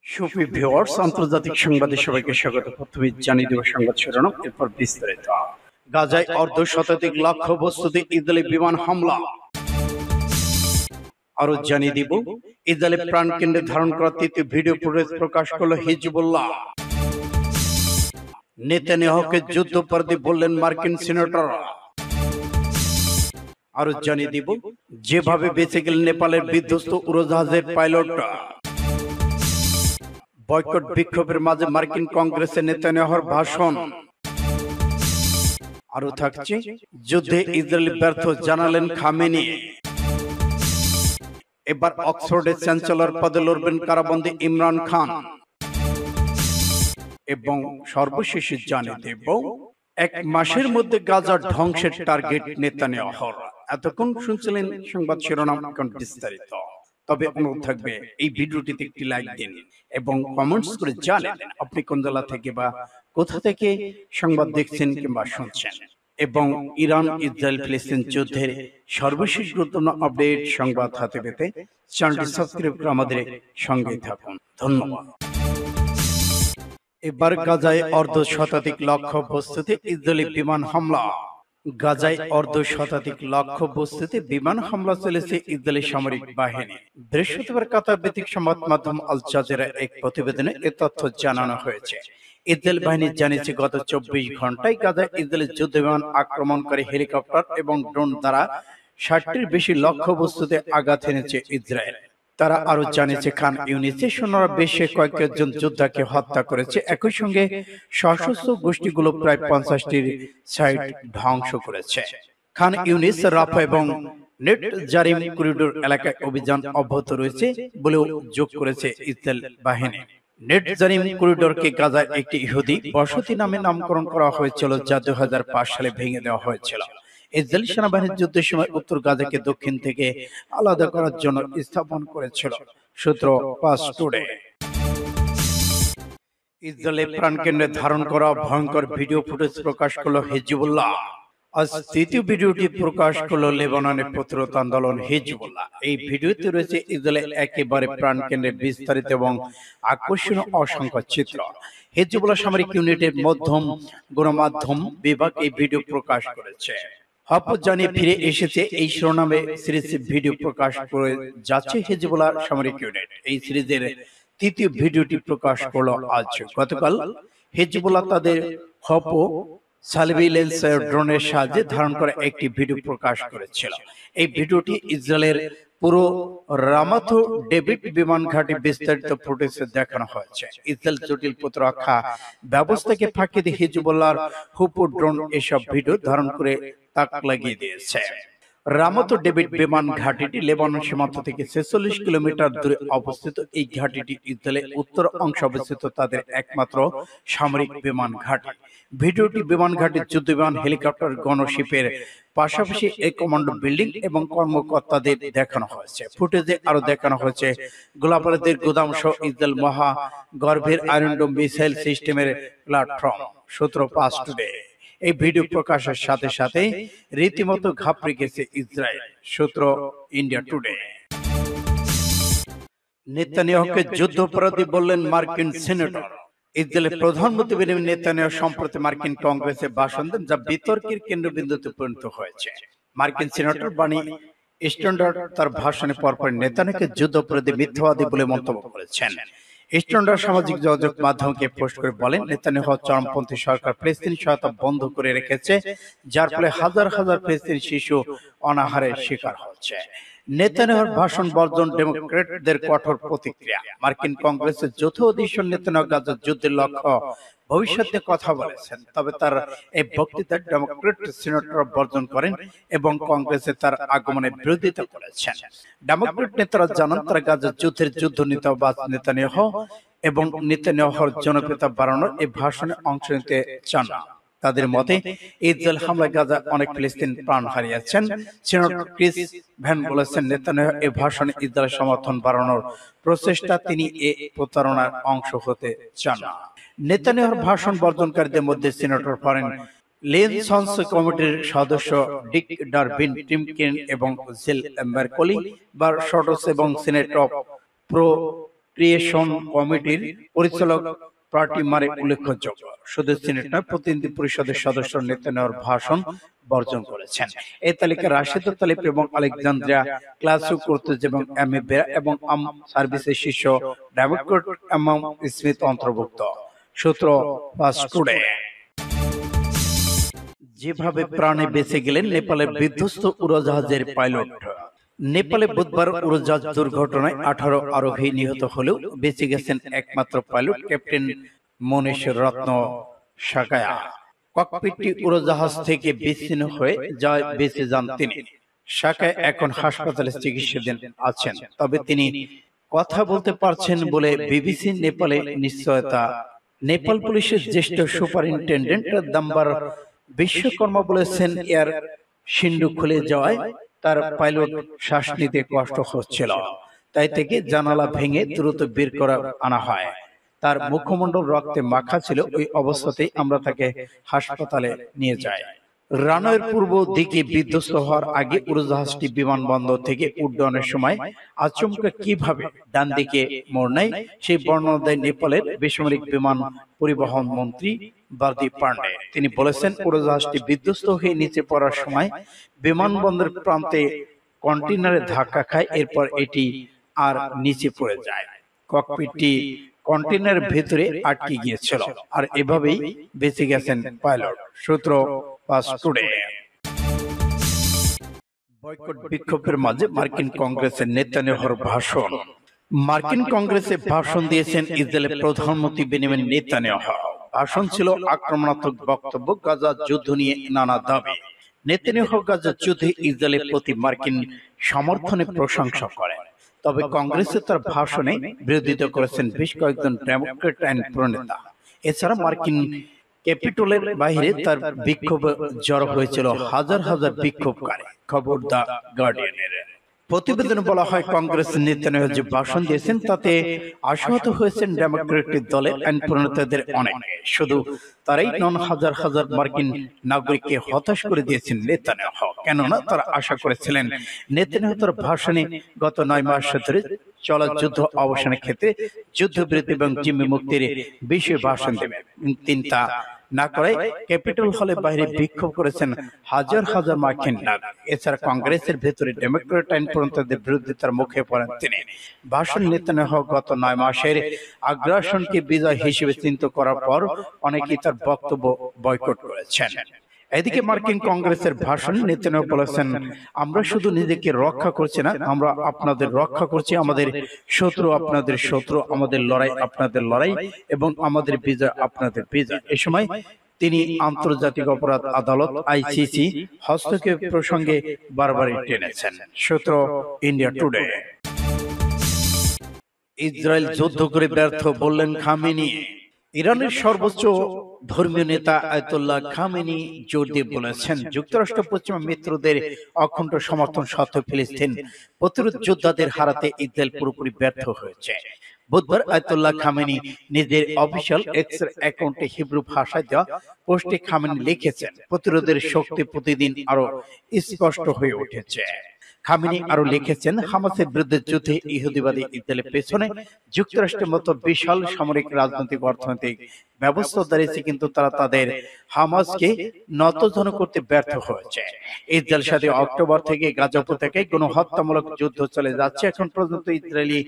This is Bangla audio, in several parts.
সুপ্রিয় ভিউয়ার্স, আন্তর্জাতিক সংবাদে সবাইকে স্বাগত। প্রথমে জানিয়ে দেব সংবাদ শিরোনাম, এরপর বিস্তারিত। গাজায় অর্ধশতাধিক লক্ষ্যবস্তুতে ইসরায়েলি বিমান হামলা। আরো জানিয়ে দিব, ইসরায়েলের প্রাণকেন্দ্রে ধারণ করা তৃতীয় ভিডিও ফুটেজ প্রকাশ করলো হিজবুল্লাহ। নেতানিয়াহুকে যুদ্ধাপরাধী বললেন মার্কিন সিনেটর। আরো জানিয়ে দিব, যেভাবে বেঁচে গেলেন নেপালের বিধ্বস্ত উড়োজাহাজের পাইলট। বয়কট বিক্ষোভের মাঝে মার্কিন কংগ্রেসে নেতানিয়াহুর ভাষণ। আরো থাকছে, যুদ্ধে ইসরায়েল ব্যর্থ জানালেন খামেনি। এবার অক্সফোর্ডের চ্যান্সেলর পদে লড়বেন কারাবন্দী ইমরান খান। এবং সর্বশেষে জানিয়ে দেব, এক মাসের মধ্যে গাজা ধ্বংসের টার্গেট নেতানিয়াহুর। এতক্ষণ শুনছিলেন সংবাদ শিরোনাম, এখন বিস্তারিত। তবে অনুরোধ থাকবে, এই ভিডিওটিতে একটি লাইক দিন এবং কমেন্টস করে জানান আপনি কোন জেলা থেকে বা কোথা থেকে সংবাদ দেখছেন কিংবা শুনছেন। এবং ইরান ইসরায়েল ফিলিস্তিন যুদ্ধের সর্বশেষ গুরুত্বপূর্ণ আপডেট সংবাদ হাতে পেতে চ্যানেলটি সাবস্ক্রাইব করে আমাদের সঙ্গে থাকুন। ধন্যবাদ। এবার গাজায় অর্ধশতাধিক লক্ষ্যবস্তুতে ইসরায়েলি বিমান হামলা। গাজায় অর্ধশতাধিক লক্ষ্যবস্তুতে বিমান হামলা চলেছে ইসরায়েলি সামরিক বাহিনী। বৃহস্পতিবার কাতার ভিত্তিক সংবাদ মাধ্যম আল জাজিরা এক প্রতিবেদনে এ তথ্য জানানো হয়েছে। ইসরায়েল বাহিনী জানিয়েছে, গত 24 ঘন্টায় গাজায় ইসরায়েলি যুদ্ধ বিমান, আক্রমণকারী হেলিকপ্টার এবং ড্রোন দ্বারা 60টির বেশি লক্ষ্যবস্তুতে আঘাত এনেছে ইসরায়েল। তারা আরো জানিয়েছে, খান ইউনিসের সৈন্যরা বেশ কয়েকজন যোদ্ধাকে হত্যা করেছে। একই সঙ্গে সশস্ত্র গোষ্ঠীগুলো প্রায় 50টির সাইট ধ্বংস করেছে। খান ইউনিস, রাফা এবং নেট জারিম করিডোর এলাকায় অভিযান অব্যাহত রয়েছে বলেও যোগ করেছে ইসরায়েল বাহিনী। নেট জারিম করিডোরকে গাজার একটি ইহুদি বসতি নামে নামকরণ করা হয়েছিল, যা 2005 সালে ভেঙে দেওয়া হয়েছিল। ইসরায়েলি সেনাবাহিনীর যুদ্ধের সময় উত্তর গাজাকে দক্ষিণ থেকে আলাদা করার জন্য স্থাপন করেছিল। সূত্র পাস টুডে। ইসরায়েলের প্রাণকেন্দ্রে ধারণ করা ভয়ঙ্কর ভিডিও ফুটেজ প্রকাশ করলো হিজবুল্লাহ। আজ তৃতীয় ভিডিওটি প্রকাশ করলো লেবাননের প্রতিরোধ আন্দোলন হিজবুল্লাহ। এই ভিডিওতে রয়েছে ইসরায়েলের একেবারে প্রাণকেন্দ্রের বিস্তারিত এবং আকর্ষণীয় অসংখ্য চিত্র। হিজবুল্লাহ সামরিক ইউনিটের মধ্যম গণমাধ্যম বিভাগ এই ভিডিও প্রকাশ করেছে। হপত জানিয়ে ফিরে এসেছে এই শিরোনামে সিরিজ ভিডিও প্রকাশ করে যাচ্ছে হিজবুল্লাহ সামরিক ইউনিট। এই সিরিজের তৃতীয় ভিডিওটি প্রকাশ করলো আজ। গতকাল হিজবুল্লাহ তাদের হপ সার্ভিলেন্স ড্রোনের সাহায্যে ধারণ করা একটি ভিডিও প্রকাশ করেছিল। এই ভিডিওটি ইসরায়েলের পুরো রামাথ ডেভিড বিমান ঘাঁটি বিস্তারিত ফুটেজে দেখানো হয়েছে। ইসরায়েল জটিল প্রতিরক্ষা ব্যবস্থাকে ফাঁকি দিয়ে হিজবুল্লাহর হুপু ড্রোন এসব ভিডিও ধারণ করে তাক লাগিয়ে দিয়েছে। রামাথ ডেভিড বিমান ঘাঁটিটি লেবানন সীমান্ত থেকে 46 কিলোমিটার দূরে অবস্থিত। এই ঘাঁটিটি ইসরায়েলের উত্তর অংশে অবস্থিত তাদের একমাত্র সামরিক বিমান ঘাঁটি। ভিডিওটি বিমান ঘাঁটির যুদ্ধ বিমান, হেলিকপ্টার, গণশিপের পাশাপাশি এই কমান্ডো বিল্ডিং এবং কর্মকর্তাদের দেখানো হয়েছে। ফুটেজে আরো দেখানো হয়েছে গোলাবারুদের গুদাম সহ ইসরায়েল মহাগর্ভের আয়রন ডোম মিসাইল সিস্টেমের প্ল্যাটফর্ম। সূত্র পাস টুডে। এই ভিডিও প্রকাশের সাথে সাথে রীতিমতো ঘাবড়ে গেছে ইসরায়েল। সূত্র ইন্ডিয়া টুডে। নেতানিয়াহুকে যুদ্ধাপরাধী বললেন মার্কিন সিনেটর। ইসরায়েলের প্রধানমন্ত্রী বেনিয়ামিন নেতানিয়াহু সম্প্রতি মার্কিন কংগ্রেসে ভাষণ দেন, যা বিতর্কের কেন্দ্রবিন্দুতে পরিণত হয়েছে। মার্কিন সিনেটর বার্নি স্ট্যান্ডার্ড তার ভাষণে পরপর নেতানিয়াহুকে যুদ্ধাপরাধী, মিথ্যাবাদী বলে মন্তব্য করেছেন। স্ট্যান্ডার্ড সামাজিক যোগাযোগ মাধ্যমকে পোস্ট করে বলেন, নেতানিয়াহু চরমপন্থী সরকার ফিলিস্তিনি সহায়তা বন্ধ করে রেখেছে, যার ফলে হাজার হাজার ফিলিস্তিনি শিশু অনাহারের শিকার হচ্ছে। নেতানিয়াহুর ভাষণ বর্জন ডেমোক্রেটদের কঠোর প্রতিক্রিয়া। মার্কিন কংগ্রেসের যৌথ অধিবেশন নেতানিয়াহু গাজার যুদ্ধের লক্ষ্য ভবিষ্যতে কথা বলেছেন, তবে তার এই বক্তৃতা ডেমোক্রেট সিনেটর বর্জন করেন এবং কংগ্রেসে তার আগমনের বিরোধিতা করেছেন। ডেমোক্রেট নেতারা জানান, তারা গাজার যুদ্ধের যুদ্ধ নেতাবাদ নেতানিয়াহু এবং নেতানিয়াহুর জনপ্রিয়তা বাড়ানোর এই ভাষণে অংশ নিতে চান না। তাদের মতে, ইসরায়েল হামলায় গাজা অনেক ফিলিস্তিন প্রাণ হারিয়েছেন। সিনেটর ক্রিস ভ্যান বলেছেন, নেতানিয়াহু এই ভাষণে ইসরায়েলের সমর্থন বাড়ানোর প্রচেষ্টা, তিনি এ প্রতারণার অংশ হতে চান না। নেতানিয়াহুর ভাষণ বর্জনকারীদের মধ্যে সিনেটর ফরেন লেনসন্স কমিটির সদস্য ডিক ডারবিন, টিমকিন এবং জিল মেরকলি বারশটস এবং সিনেট অফ ক্রিয়েশন কমিটির পরিচালক পার্টি মারে উল্লেখযোগ্য। শুধু সিনেট নয়, প্রতিনিধি পরিষদের সদস্য নেতানিয়াহুর ভাষণ বর্জন করেছেন। এই তালিকায় রাশেদ তালিব এবং আলেকজান্দ্রিয়া ক্লাসো-কোর্তেজ এবং এমি বেরা এবং আর্ম সার্ভিসের শীর্ষ ডেমোক্র্যাট এমাম স্মিথ অন্তর্ভুক্ত। সূত্র ফাস্ট টুডে। যেভাবে প্রাণে বেঁচে গেলেন নেপালের বিধ্বস্ত উড়োজাহাজের পাইলট। নেপালে বুধবার উড়োজাহাজ দুর্ঘটনায় 18 আরোহী নিহত হলেও বেঁচে গেছেন একমাত্র পাইলট ক্যাপ্টেন মনীষ রত্ন সাকায়া। ককপিটটি উড়োজাহাজ থেকে বিচ্ছিন্ন হয়ে যায় বেঁচে যান তিনি। সাকায়া এখন হাসপাতালে চিকিৎসাধীন আছেন, তবে তিনি কথা বলতে পারছেন বলে বিবিসি নেপালে নিশ্চয়তা। নেপাল পুলিশের জ্যেষ্ঠ সুপারিনটেন্ডেন্ট দাম্বার বিশ্বকর্মা বলেছেন, এয়ার সিন্ধু খুলে যাওয়ায় তার পাইলট শ্বাস নিতে কষ্ট হচ্ছিল, তাই থেকে জানালা ভেঙে দ্রুত বের করা আনা হয়। তার মুখমণ্ডল রক্তে মাখা ছিল, ওই অবস্থাতেই আমরা তাকে হাসপাতালে নিয়ে যাই। রানওয়ের পূর্ব দিকে বিধ্বস্ত হওয়ার আগে উড়োজাহাজটি বিমানবন্দর থেকে উড্ডয়নের সময় আচমকা কিভাবে ডান দিকে মোড় নেয় সেই বর্ণনা দেয় নেপালের বেসামরিক বিমান পরিবহন মন্ত্রী বার্দি পান্ডে। তিনি বলেছেন, উড়োজাহাজটি বিধ্বস্ত হয়ে নিচে পড়ার সময় বিমানবন্দরের প্রান্তে কন্টেইনারে ধাক্কা খায়, এরপর এটি আর নিচে পড়ে যায়। ককপিটটি কন্টেইনারের ভেতরে আটকে গিয়েছিল, আর এভাবেই বেঁচে গেছেন পাইলট। সূত্র ফাস্ট টুডে। বয়কট বিক্ষোভের মাঝে মার্কিন কংগ্রেসের নেতানিয়াহুর ভাষণ। মার্কিন কংগ্রেসে ভাষণ দিয়েছেন ইসরায়েলের প্রধানমন্ত্রী বেনিয়ামিন নেতানিয়াহু। ভাষণ ছিল আক্রমণাত্মক বক্তব্য, গাজা যুদ্ধ নিয়ে নানা দাবি। নেতানিয়াহু গাজা যুদ্ধে ইসরায়েলের প্রতি মার্কিন সমর্থনের প্রশংসা করেন, তবে কংগ্রেসে তার ভাষণে বিরোধিতা করেছেন বেশ কয়েকজন ডেমোক্র্যাট আইন প্রণেতা। এছাড়া মার্কিন ক্যাপিটলের বাইরে তার বিক্ষোভ জড়ো হয়েছিল হাজার হাজার বিক্ষোভকারী। খবর দ্য গার্ডিয়ানের। প্রতিবেদনে বলা হয়, কংগ্রেস নেতানিয়াহু যে ভাষণ দিয়েছেন তাতে আশাহত হয়েছেন ডেমোক্রেটিক দলের আইন প্রণেতাদের অনেকে। শুধু তারাই নন, হাজার হাজার মার্কিন নাগরিককে হতাশ করে দিয়েছেন নেতানিয়াহু, কেননা তারা আশা করেছিলেন নেতানিয়াহু তার ভাষণে গত 9 মাস ধরে চলা যুদ্ধ অবসানের ক্ষেত্রে যুদ্ধবিরতি এবং জিম্মি মুক্তির বিষয়ে ভাষণ দেবেন। তিনি তা না করায় ক্যাপিটল হলে বাইরে বিক্ষোভ করেছেন হাজার হাজার মার্কিন নাগরিক। এছাড়া কংগ্রেসের ভেতরে ডেমোক্র্যাট আইন প্রণেতাদের বিরোধিতার মুখে পড়েন তিনি। ভাষণ নেতানিয়াহু গত 9 মাসের আগ্রাসনকে বিজয় হিসেবে চিন্তা করার পর অনেকেই তার বক্তব্য বয়কট করেছেন। এদিকে মার্কিন কংগ্রেসের ভাষণে নেতানিয়াহু বলেছেন, আমরা শুধু নিজেকে রক্ষা করছি না, আমরা আপনাদের রক্ষা করছি। আমাদের শত্রু আপনাদের শত্রু, আমাদের লড়াই আপনাদের লড়াই এবং আমাদের বিজয় আপনাদের বিজয়। এ সময় তিনি আন্তর্জাতিক অপরাধ আদালত আইসিসি হস্তক্ষেপ প্রসঙ্গে বারবারই টেনেছেন। সূত্র ইন্ডিয়া টুডে। ইসরায়েল যুদ্ধ করে ব্যর্থ বললেন খামেনি। ইরানের সর্বোচ্চ ধর্মীয় নেতা আয়াতুল্লাহ খামেনি জোর দিয়ে বলেছেন, যুক্তরাষ্ট্র পশ্চিমা মিত্রদের অখণ্ড সমর্থন সত্ত্বেও ফিলিস্তিন প্রতিরোধ যোদ্ধাদের হারাতে ইসরায়েল পুরোপুরি ব্যর্থ হয়েছে। বুধবার আয়াতুল্লাহ খামেনি নিজের অফিসিয়াল এক্স অ্যাকাউন্টে হিব্রু ভাষায় দেওয়া পোস্টে খামেনি লিখেছেন, প্রতিরোধের শক্তি প্রতিদিন আরো স্পষ্ট হয়ে উঠেছে। খামেনি আরো লিখেছেন, হামাসের বিরুদ্ধে যুদ্ধে ইহুদিবাদী ইসরায়েলের পেছনে যুক্তরাষ্ট্রের মতো বিশাল সামরিক, রাজনৈতিক, অর্থনৈতিক ব্যবস্থা দাঁড়িয়েছে, কিন্তু তারা তাদের হামাসকে নতজানু করতে ব্যর্থ হয়েছে। ইসরায়েলের সাথে অক্টোবর থেকে গাজা উপত্যকায় গণহত্যামূলক যুদ্ধ চলে যাচ্ছে। এখন পর্যন্ত ইসরায়েলি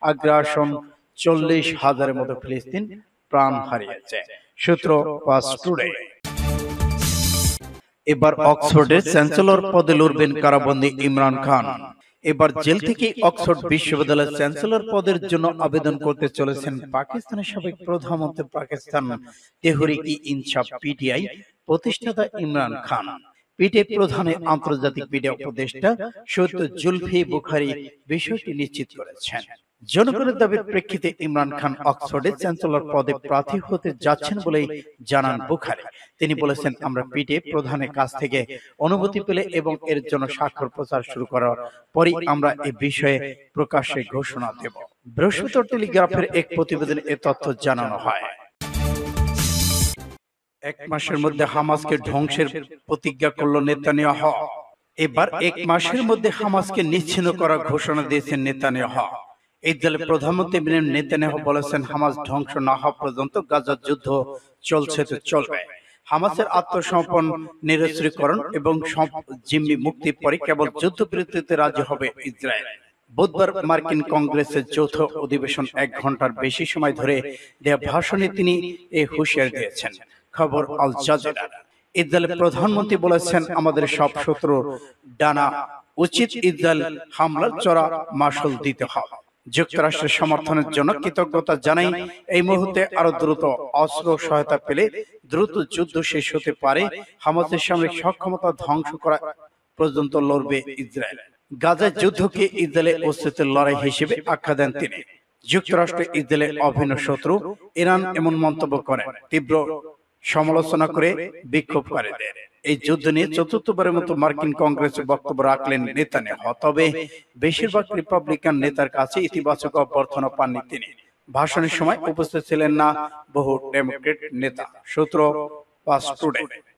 আগ্রাসন 40,000-এর মতো ফিলিস্তিন প্রাণ হারিয়েছে। সূত্র ফাস্ট টুডে। এবার অক্সফোর্ডের চ্যান্সেলর পদে লড়বেন কারাবন্দী ইমরান খান। এবার জেল থেকে অক্সফোর্ড বিশ্ববিদ্যালয়ের চ্যান্সেলর পদের জন্য আবেদন করতে চলেছেন পাকিস্তানের সাবেক প্রধানমন্ত্রী, পাকিস্তান তেহরিক-ই-ইনসাফ পিটিআই প্রতিষ্ঠাতা ইমরান খান। পিটিআই প্রধানের আন্তর্জাতিক মিডিয়া উপদেষ্টা সৈয়দ জুলফি বুখারী বিষয়টি নিশ্চিত করেছেন। জনগণের দাবির প্রেক্ষিতে ইমরান খান অক্সফোর্ডের চ্যান্সেলর পদে প্রার্থী হতে যাচ্ছেন বলেই জানান বুখারী। তিনি বলেছেন, আমরা পিটিআই প্রধানের কাছ থেকে অনুমতি পেলে এবং এর জন্য স্বাক্ষর প্রচার শুরু করার পরই আমরা এ বিষয়ে প্রকাশ্যে ঘোষণা দেব। বৃহস্পতিবার টেলিগ্রাফের এক প্রতিবেদনে এ তথ্য জানানো হয়। 1 মাসের মধ্যে হামাসকে ধ্বংসের প্রতিজ্ঞা করল নেতানিয়াহু। এবার 1 মাসের মধ্যে হামাসকে নিশ্চিহ্ন করার ঘোষণা দিয়েছেন নেতানিয়াহু। ইসরায়েলের প্রধানমন্ত্রী বেনিয়ামিন নেতানিয়াহু বলেছেন, হামাস ধ্বংস না হওয়া পর্যন্ত গাজার যুদ্ধ চলছে তো চলবে। হামাসের আত্মসমর্পণ, নিরস্ত্রীকরণ এবং জিম্মি মুক্তির পরে কেবল যুদ্ধবিরতিতে রাজি হবে ইসরায়েল। বুধবার মার্কিন কংগ্রেসের যৌথ অধিবেশন 1 ঘন্টার বেশি সময় ধরে দেয়া ভাষণে তিনি এই হুঁশিয়ারি দিয়েছেন। খবর আল জাজিরা। ইসরায়েলের প্রধানমন্ত্রী বলেছেন, আমাদের সব শত্রুর ডানা উচিত ইসরায়েল হামলার চড়া মাশুল দিতে হবে। যুক্তরাষ্ট্রের সমর্থনের জন্য কৃতজ্ঞতা জানাই। এই মুহূর্তে আরো দ্রুত অস্ত্র সহায়তা পেলে দ্রুত যুদ্ধ শেষ হতে পারে। হামাসের সামরিক সক্ষমতা ধ্বংস করা পর্যন্ত লড়বে ইসরায়েল। গাজার যুদ্ধকে ইসরায়েলের অস্তিত্বের লড়াই হিসেবে আখ্যা দেন তিনি। যুক্তরাষ্ট্র ইসরায়েলের অভিন্ন শত্রু। ইরান এমন মন্তব্য করেন, তীব্র সমালোচনা করে বিক্ষোভকারীদের। এই যুদ্ধ নিয়ে চতুর্থবারের মতো মার্কিন কংগ্রেসে বক্তব্য রাখলেন নেতানিয়াহু। তবে বেশিরভাগ রিপাবলিকান নেতার কাছে ইতিবাচক অভ্যর্থনা পাননি তিনি। ভাষণের সময় উপস্থিত ছিলেন না বহু ডেমোক্রেট নেতা। সূত্র ফাস্ট টুডে।